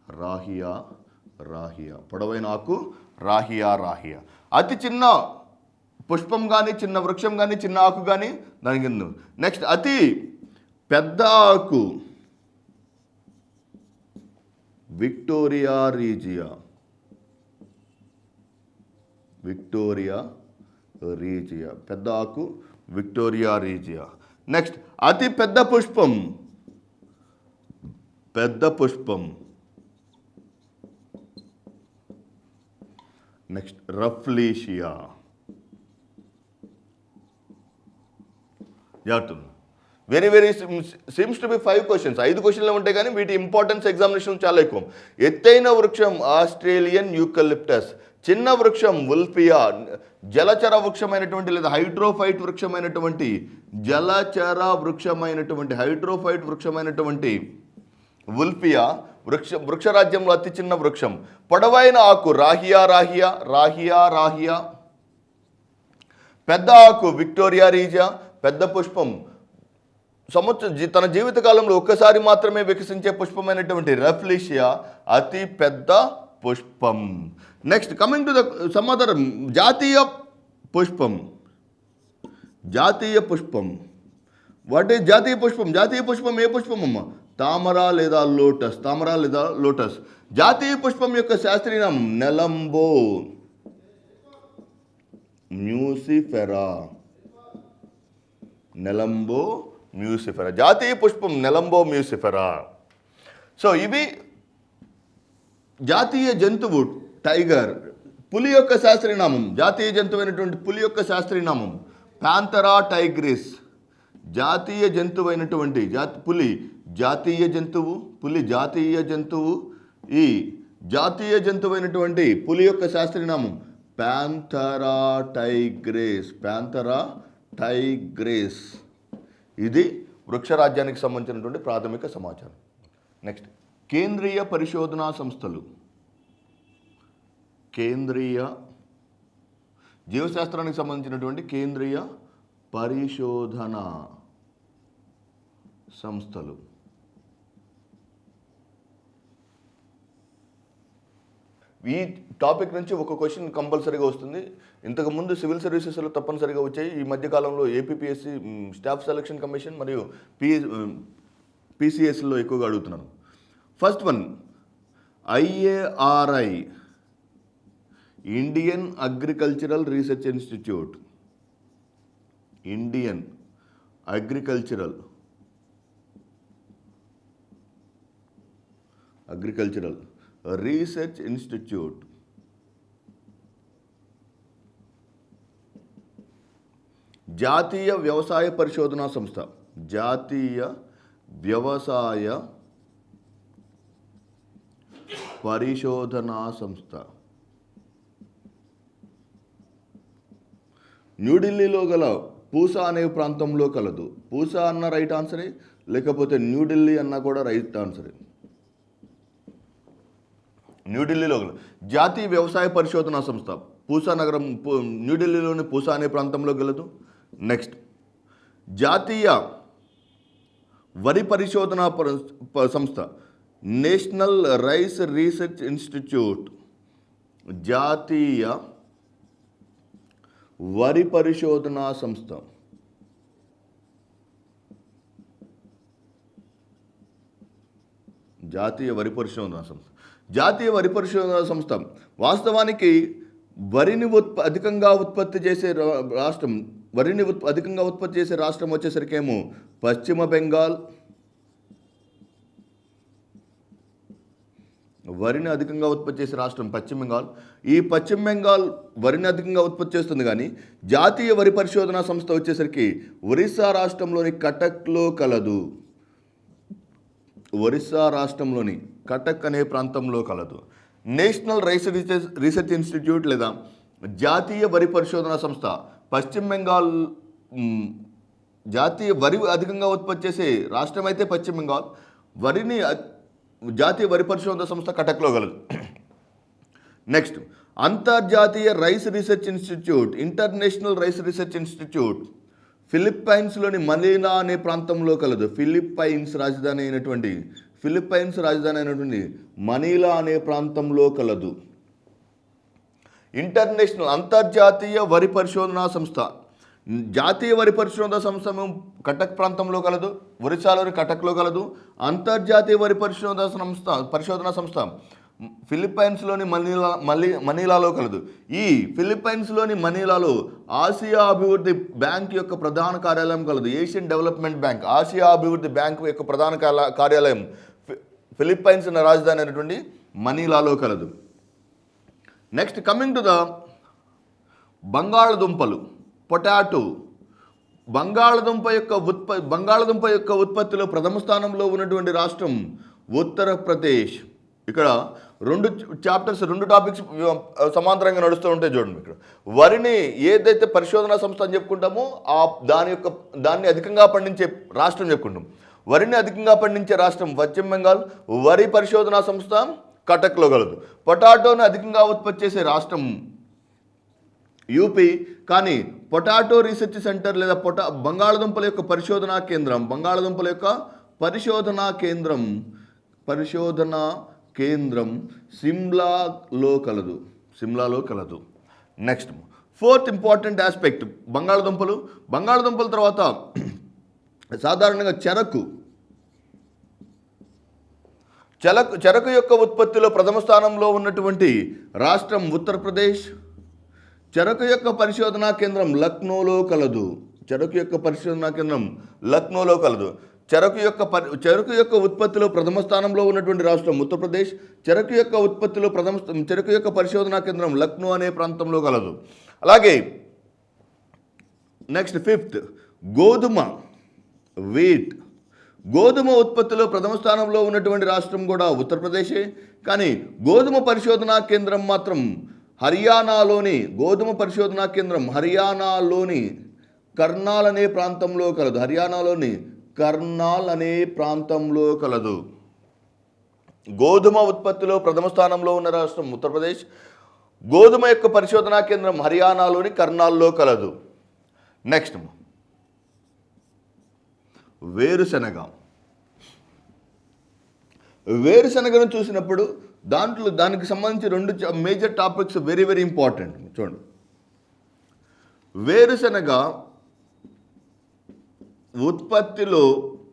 రాహియా రాహియా, పొడవైన ఆకు రాహియా రాహియా. అతి చిన్న పుష్పం కానీ, చిన్న వృక్షం కానీ, చిన్న ఆకు కానీ దానికి. నెక్స్ట్ అతి పెద్ద ఆకు విక్టోరియా రీజియా, విక్టోరియా రీజియా, పెద్ద ఆకు విక్టోరియా రీజియా. నెక్స్ట్ అతి పెద్ద పుష్పం, పెద్ద పుష్పం. Next rafflesia. జాగ్రత్త. Very very seems to be 5 questions. 5 క్వశ్చన్లు ఉంటాయి కానీ వీటి ఇంపార్టెన్స్ ఎగ్జామినేషన్ చాలా ఎక్కువ. ఎత్తైన వృక్షం ఆస్ట్రేలియన్ యూకలిప్టస్, చిన్న వృక్షం ఉల్ఫియా, జలచర వృక్షమైనటువంటి లేదా హైడ్రోఫైట్ వృక్షమైనటువంటి, జలచర వృక్షమైనటువంటి హైడ్రోఫైట్ వృక్షమైనటువంటి ఉల్ఫియా వృక్షరాజ్యంలో అతి చిన్న వృక్షం. పొడవైన ఆకు రాహియా రాహియా రాహియా రాహియా, పెద్ద ఆకు విక్టోరియా రీజియా, పెద్ద పుష్పం తన జీవితకాలంలో ఒక్కసారి మాత్రమే వికసించే పుష్పమైనటువంటి రఫ్లీషియా అతి పెద్ద పుష్పం. Next coming to the sum other జాతీయ పుష్పం. జాతీయ పుష్పం, వాట్ ఈస్ జాతీయ పుష్పం? జాతీయ పుష్పం ఏ పుష్పం అమ్మ? తామర లేదా లోటస్, తామర లేదా లోటస్. జాతీయ పుష్పం యొక్క శాస్త్రీయ నామం నెలంబో మ్యూసిఫెరా, నెలంబో మ్యూసిఫెరా. జాతీయ పుష్పం నెలంబో మ్యూసిఫెరా. సో ఇవి జాతీయ జంతువు టైగర్. పులి యొక్క శాస్త్రీయ నామం, జాతీయ జంతువైనటువంటి పులి యొక్క శాస్త్రీయ నామం ప్యాంథరా టైగ్రిస్. జాతీయ జంతువైనటువంటి పులి జాతీయ జంతువు, పులి జాతీయ జంతువు. ఈ జాతీయ జంతువైనటువంటి పులి యొక్క శాస్త్రీయ నామం ప్యాంథరా టైగ్రిస్, ప్యాంథరా టైగ్రిస్. ఇది వృక్షరాజ్యానికి సంబంధించినటువంటి ప్రాథమిక సమాచారం. నెక్స్ట్ కేంద్రీయ పరిశోధనా సంస్థలు. కేంద్రీయ జీవశాస్త్రానికి సంబంధించినటువంటి కేంద్రీయ పరిశోధనా సంస్థలు. ఈ టాపిక్ నుంచి ఒక క్వశ్చన్ కంపల్సరీగా వస్తుంది. ఇంతకుముందు సివిల్ సర్వీసెస్లో తప్పనిసరిగా వచ్చాయి. ఈ మధ్యకాలంలో ఏపీపీఎస్సీ స్టాఫ్ సెలక్షన్ కమిషన్ మరియు పీసీఎస్లో ఎక్కువగా అడుగుతున్నాను. First one IARI, Indian agricultural research institute. Indian agricultural research institute. జాతీయ వ్యవసాయ పరిశోధనా సంస్థ, జాతీయ వ్యవసాయ పరిశోధనా సంస్థ. న్యూఢిల్లీలో గల పూసా అనే ప్రాంతంలో కలదు. పూసా అన్న రైట్ ఆన్సరే, లేకపోతే న్యూఢిల్లీ అన్న కూడా రైట్ ఆన్సరే. న్యూఢిల్లీలో గల జాతీయ వ్యవసాయ పరిశోధనా సంస్థ పూసా నగరం, న్యూఢిల్లీలోని పూసా అనే ప్రాంతంలో గలదు. నెక్స్ట్ జాతీయ వరి పరిశోధనా సంస్థ నేషనల్ రైస్ రీసెర్చ్ ఇన్స్టిట్యూట్. జాతీయ వరి పరిశోధనా సంస్థ. జాతీయ వరి పరిశోధనా సంస్థ. జాతీయ వరి పరిశోధనా సంస్థ వాస్తవానికి వరిని అధికంగా ఉత్పత్తి చేసే రాష్ట్రం, అధికంగా ఉత్పత్తి చేసే రాష్ట్రం వచ్చేసరికేమో పశ్చిమ బెంగాల్. వరిని అధికంగా ఉత్పత్తి చేసే రాష్ట్రం పశ్చిమ బెంగాల్. ఈ పశ్చిమ బెంగాల్ వరిని అధికంగా ఉత్పత్తి చేస్తుంది. కానీ జాతీయ వరి పరిశోధనా సంస్థ వచ్చేసరికి ఒరిస్సా రాష్ట్రంలోని కటక్లో కలదు. ఒరిస్సా రాష్ట్రంలోని కటక్ అనే ప్రాంతంలో కలదు. నేషనల్ రైస్ రీసెర్చ్ ఇన్స్టిట్యూట్ లేదా జాతీయ వరి పరిశోధనా సంస్థ పశ్చిమ బెంగాల్. జాతీయ వరి అధికంగా ఉత్పత్తి చేసే రాష్ట్రం అయితే పశ్చిమ బెంగాల్. వరిని జాతీయ వరి పరిశోధన సంస్థ కటక్లో కలదు. నెక్స్ట్ అంతర్జాతీయ rice research institute, international rice research institute ఫిలిప్పైన్స్లోని మనీలా అనే ప్రాంతంలో కలదు. ఫిలిప్పైన్స్ రాజధాని అయినటువంటి ఫిలిప్పైన్స్ రాజధాని అయినటువంటి మనీలా అనే ప్రాంతంలో కలదు. ఇంటర్నేషనల్ అంతర్జాతీయ వరి పరిశోధనా సంస్థ, జాతీయ వరి పరిశోధనా సంస్థ కటక్ ప్రాంతంలో కలదు, ఒరిస్సాలోని కటక్లో కలదు. అంతర్జాతీయ వరి పరిశోధనా సంస్థ ఫిలిప్పైన్స్లోని మనీలాలో కలదు. ఈ ఫిలిప్పైన్స్లోని మనీలాలో ఆసియా అభివృద్ధి బ్యాంక్ యొక్క ప్రధాన కార్యాలయం కలదు. ఏషియన్ డెవలప్మెంట్ బ్యాంక్, ఆసియా అభివృద్ధి బ్యాంక్ యొక్క ప్రధాన కార్యాలయం ఫిలిప్పైన్స్ రాజధాని అయినటువంటి మనీలాలో కలదు. నెక్స్ట్ కమింగ్ టు ద బంగాళదుంపలు, పొటాటో. బంగాళదుంప యొక్క ఉత్పత్తిలో ప్రథమ స్థానంలో ఉన్నటువంటి రాష్ట్రం ఉత్తరప్రదేశ్. ఇక్కడ రెండు టాపిక్స్ సమాంతరంగా నడుస్తూ ఉంటాయి చూడండి. ఇక్కడ వరిని ఏదైతే పరిశోధనా సంస్థ అని చెప్పుకుంటామో దాన్ని అధికంగా పండించే రాష్ట్రం చెప్పుకుంటాం. వరిని అధికంగా పండించే రాష్ట్రం పశ్చిమ బెంగాల్, వరి పరిశోధనా సంస్థ కటక్లో కలదు. పొటాటోను అధికంగా ఉత్పత్తి చేసే రాష్ట్రం యూపీ. కానీ పొటాటో రీసెర్చ్ సెంటర్ లేదా బంగాళదుంపల యొక్క పరిశోధనా కేంద్రం సిమ్లాలో కలదు. నెక్స్ట్ ఫోర్త్ ఇంపార్టెంట్ ఆస్పెక్ట్ బంగాళదుంపల తర్వాత సాధారణంగా చెరకు యొక్క ఉత్పత్తిలో ప్రథమ స్థానంలో ఉన్నటువంటి రాష్ట్రం ఉత్తరప్రదేశ్. చెరకు యొక్క పరిశోధనా కేంద్రం లక్నోలో కలదు. చెరకు యొక్క ఉత్పత్తిలో ప్రథమ స్థానంలో ఉన్నటువంటి రాష్ట్రం ఉత్తరప్రదేశ్. చెరకు యొక్క పరిశోధనా కేంద్రం లక్నో అనే ప్రాంతంలో కలదు. అలాగే నెక్స్ట్ ఫిఫ్త్ గోధుమ ఉత్పత్తిలో ప్రథమ స్థానంలో ఉన్నటువంటి రాష్ట్రం కూడా ఉత్తరప్రదేశే. కానీ గోధుమ పరిశోధనా కేంద్రం మాత్రం హర్యానాలోని కర్నాల్ అనే ప్రాంతంలో కలదు. గోధుమ ఉత్పత్తిలో ప్రథమ స్థానంలో ఉన్న రాష్ట్రం ఉత్తరప్రదేశ్. గోధుమ యొక్క పరిశోధనా కేంద్రం హర్యానాలోని కర్నాల్లో కలదు. నెక్స్ట్ వేరుశనగను చూసినప్పుడు దానికి సంబంధించి రెండు major topics very very important. చూడండి, వేరుశనగ ఉత్పత్తిలో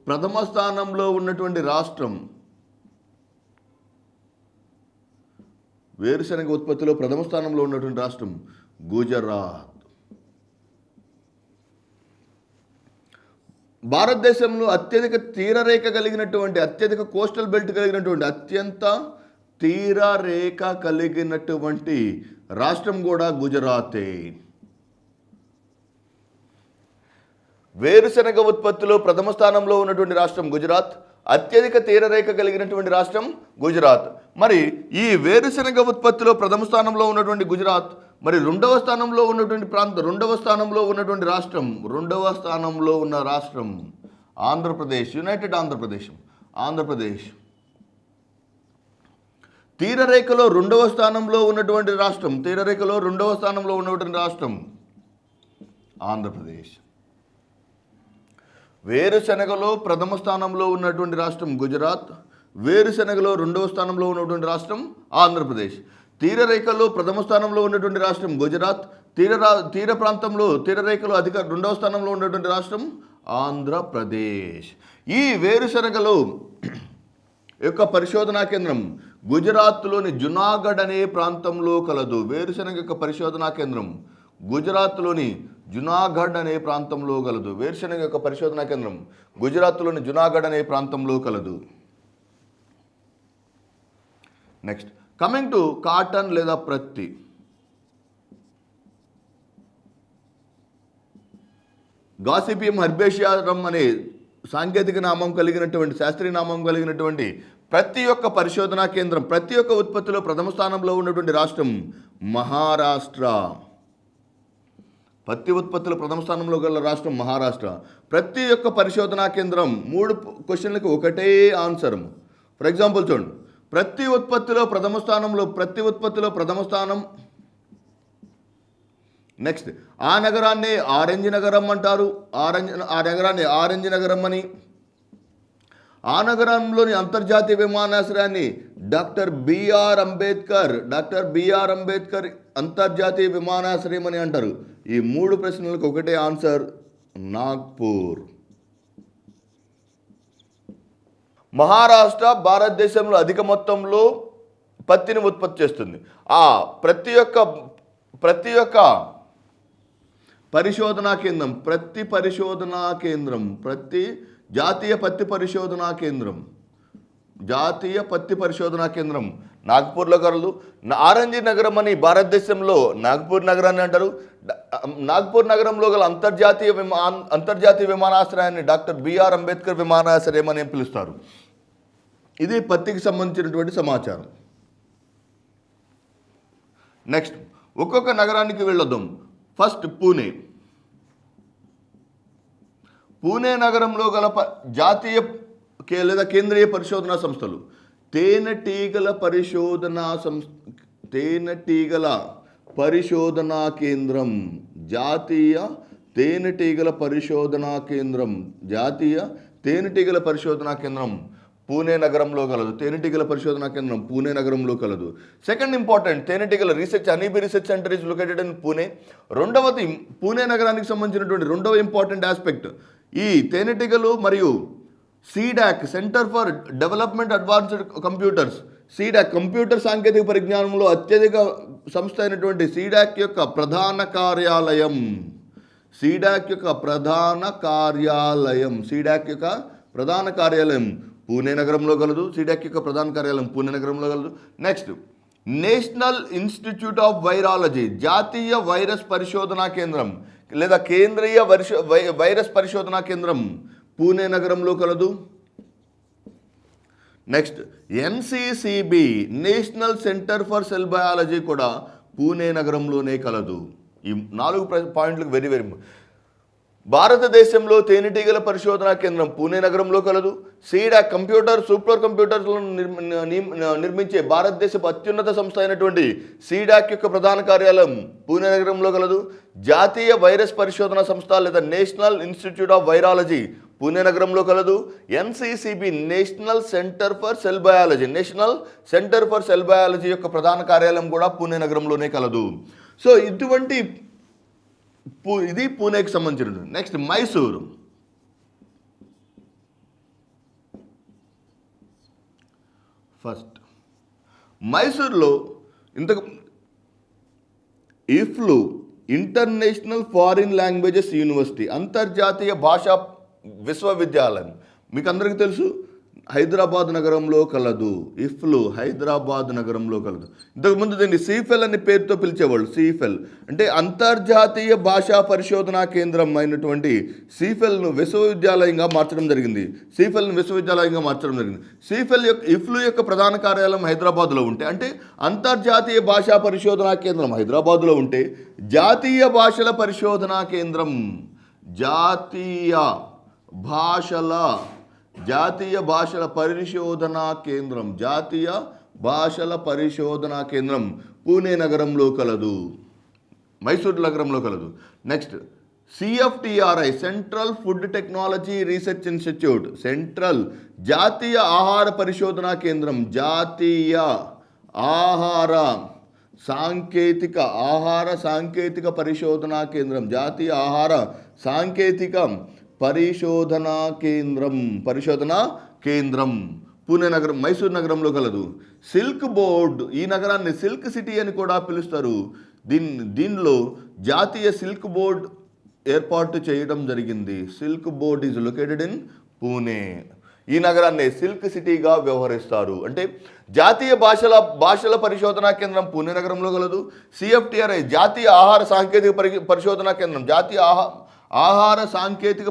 ప్రథమ స్థానంలో ఉన్నటువంటి రాష్ట్రం గుజరాత్. భారతదేశంలో అత్యధిక తీరరేఖ కలిగినటువంటి రాష్ట్రం కూడా గుజరాతే. వేరుశనగ ఉత్పత్తిలో ప్రథమ స్థానంలో ఉన్నటువంటి రాష్ట్రం గుజరాత్, అత్యధిక తీరరేఖ కలిగినటువంటి రాష్ట్రం గుజరాత్. మరి ఈ వేరుశనగ ఉత్పత్తిలో ప్రథమ స్థానంలో ఉన్నటువంటి గుజరాత్, మరి రెండవ స్థానంలో ఉన్నటువంటి రాష్ట్రం ఆంధ్రప్రదేశ్, యునైటెడ్ ఆంధ్రప్రదేశ్. తీరరేఖలో రెండవ స్థానంలో ఉన్నటువంటి రాష్ట్రం ఆంధ్రప్రదేశ్. వేరుశనగలో ప్రథమ స్థానంలో ఉన్నటువంటి రాష్ట్రం గుజరాత్, వేరుశనగలో రెండవ స్థానంలో ఉన్నటువంటి రాష్ట్రం ఆంధ్రప్రదేశ్. తీరరేఖలో ప్రథమ స్థానంలో ఉన్నటువంటి రాష్ట్రం గుజరాత్, తీరరేఖలో రెండవ స్థానంలో ఉన్నటువంటి రాష్ట్రం ఆంధ్రప్రదేశ్. ఈ వేరుశనగలో యొక్క పరిశోధనా కేంద్రం గుజరాత్లోని జునాగఢ్ అనే ప్రాంతంలో కలదు. వేరుశనగ యొక్క పరిశోధనా కేంద్రం గుజరాత్లోని జునాగఢ్ అనే ప్రాంతంలో కలదు. నెక్స్ట్ కమింగ్ టు కాటన్ లేదా ప్రత్తి. గాసిపియం హెర్బేషియం అనే శాస్త్రీయ నామం కలిగినటువంటి ప్రతి ఒక్క పరిశోధనా కేంద్రం, ప్రతి ఒక్క ఉత్పత్తిలో ప్రథమ స్థానంలో ఉన్నటువంటి రాష్ట్రం మహారాష్ట్ర. పత్తి ఉత్పత్తుల ప్రథమ స్థానంలో గల రాష్ట్రం మహారాష్ట్ర. ప్రతి ఒక్క పరిశోధనా కేంద్రం 3 క్వశ్చన్లకు ఒకటే ఆన్సర్. ఫర్ ఎగ్జాంపుల్ చూడండి, ప్రతి ఉత్పత్తిలో ప్రథమ స్థానం. నెక్స్ట్ ఆ నగరాన్ని ఆరెంజ్ నగరం అంటారు, ఆ నగరాన్ని ఆరెంజ్ నగరం అని. ఆ నగరంలోని అంతర్జాతీయ విమానాశ్రయాన్ని డాక్టర్ బిఆర్ అంబేద్కర్ అంతర్జాతీయ విమానాశ్రయం అని అంటారు. ఈ 3 ప్రశ్నలకు ఒకటే ఆన్సర్, నాగ్పూర్. మహారాష్ట్ర భారతదేశంలో అధిక మొత్తంలో పత్తిని ఉత్పత్తి చేస్తుంది. ఆ ప్రతి ఒక్క పరిశోధనా కేంద్రం, జాతీయ పత్తి పరిశోధనా కేంద్రం నాగ్పూర్లో కలదు. ఆరెంజ్ నగరం అని భారతదేశంలో నాగ్పూర్ నగరాన్ని అంటారు. నాగ్పూర్ నగరంలో గల అంతర్జాతీయ విమానాశ్రయాన్ని డాక్టర్ బిఆర్ అంబేద్కర్ విమానాశ్రయం అని పిలుస్తారు. ఇది పత్తికి సంబంధించినటువంటి సమాచారం. నెక్స్ట్ ఒక్కొక్క నగరానికి వెళ్ళొద్దాం. ఫస్ట్ పూణే నగరంలో గల జాతీయ లేదా కేంద్రీయ పరిశోధనా సంస్థలు. తేనెటీగల పరిశోధనా కేంద్రం, జాతీయ తేనెటీగల పరిశోధనా కేంద్రం పూణే నగరంలో కలదు. సెకండ్ ఇంపార్టెంట్, తేనెటీగల honeybee research centre is located in Pune. రెండవది, పూణే నగరానికి సంబంధించినటువంటి రెండవ ఇంపార్టెంట్ ఆస్పెక్ట్, ఈ తేనెటీగలు మరియు C-DAC, centre for development advanced computers, C-DAC computer సాంకేతిక పరిజ్ఞానంలో అత్యధిక సంస్థ అయినటువంటి సీడాక్ యొక్క ప్రధాన కార్యాలయం పూణే నగరంలో కలదు. సీడాక్ యొక్క ప్రధాన కార్యాలయం పూణే నగరంలో కలదు. Next, national institute of virology, జాతీయ వైరస్ పరిశోధనా కేంద్రం లేదా కేంద్రీయ వైరస్ పరిశోధనా కేంద్రం పూణే నగరంలో కలదు. Next, NCCB, national centre for cell biology కూడా పూణే నగరంలోనే కలదు. ఈ 4 పాయింట్లకు వెరీ భారతదేశంలో తేనెటీగల పరిశోధనా కేంద్రం పూణే నగరంలో కలదు. సీడాక్ సూపర్ కంప్యూటర్లను నిర్మించే భారతదేశపు అత్యున్నత సంస్థ అయినటువంటి సీడాక్ యొక్క ప్రధాన కార్యాలయం పూణే నగరంలో కలదు. జాతీయ వైరస్ పరిశోధనా సంస్థ లేదా national institute of virology Pune నగరంలో కలదు. NCCB, national centre for cell biology యొక్క ప్రధాన కార్యాలయం కూడా పూణే నగరంలోనే కలదు. సో ఇది పూణేకి సంబంధించినది. నెక్స్ట్, మైసూర్లో EFLU international foreign languages university, అంతర్జాతీయ భాషా విశ్వవిద్యాలయం మీకు అందరికీ తెలుసు, హైదరాబాద్ నగరంలో కలదు. ఇఫ్లు హైదరాబాద్ నగరంలో కలదు. ఇంతకుముందు దీన్ని సీఫెల్ అనే పేరుతో పిలిచేవాళ్ళు. సీఫెల్ అంటే అంతర్జాతీయ భాషా పరిశోధనా కేంద్రం అయినటువంటి ఇఫ్లు విశ్వవిద్యాలయంగా మార్చడం జరిగింది. ఇఫ్లు యొక్క ప్రధాన కార్యాలయం హైదరాబాద్లో ఉంటే, అంటే అంతర్జాతీయ భాషా పరిశోధనా కేంద్రం హైదరాబాద్లో ఉంటే, జాతీయ భాషల పరిశోధనా కేంద్రం జాతీయ భాషల పరిశోధనా కేంద్రం పూణే నగరంలో కలదు, మైసూర్ నగరంలో కలదు. Next, CFTRI, central food technology research institute, జాతీయ ఆహార పరిశోధనా కేంద్రం, జాతీయ ఆహార సాంకేతిక పరిశోధనా కేంద్రం పూణే నగరం, మైసూర్ నగరంలో కలదు. సిల్క్ బోర్డ్, ఈ నగరాన్ని సిల్క్ సిటీ అని కూడా పిలుస్తారు. దీనిలో జాతీయ సిల్క్ బోర్డ్ ఏర్పాటు చేయడం జరిగింది. Silk board is located in Pune. ఈ నగరాన్ని సిల్క్ సిటీగా వ్యవహరిస్తారు. అంటే జాతీయ భాషల పరిశోధనా కేంద్రం పూణే నగరంలో కలదు. CFTRI, జాతీయ ఆహార సాంకేతిక పరిశోధనా కేంద్రం, జాతీయ ఆహార సాంకేతిక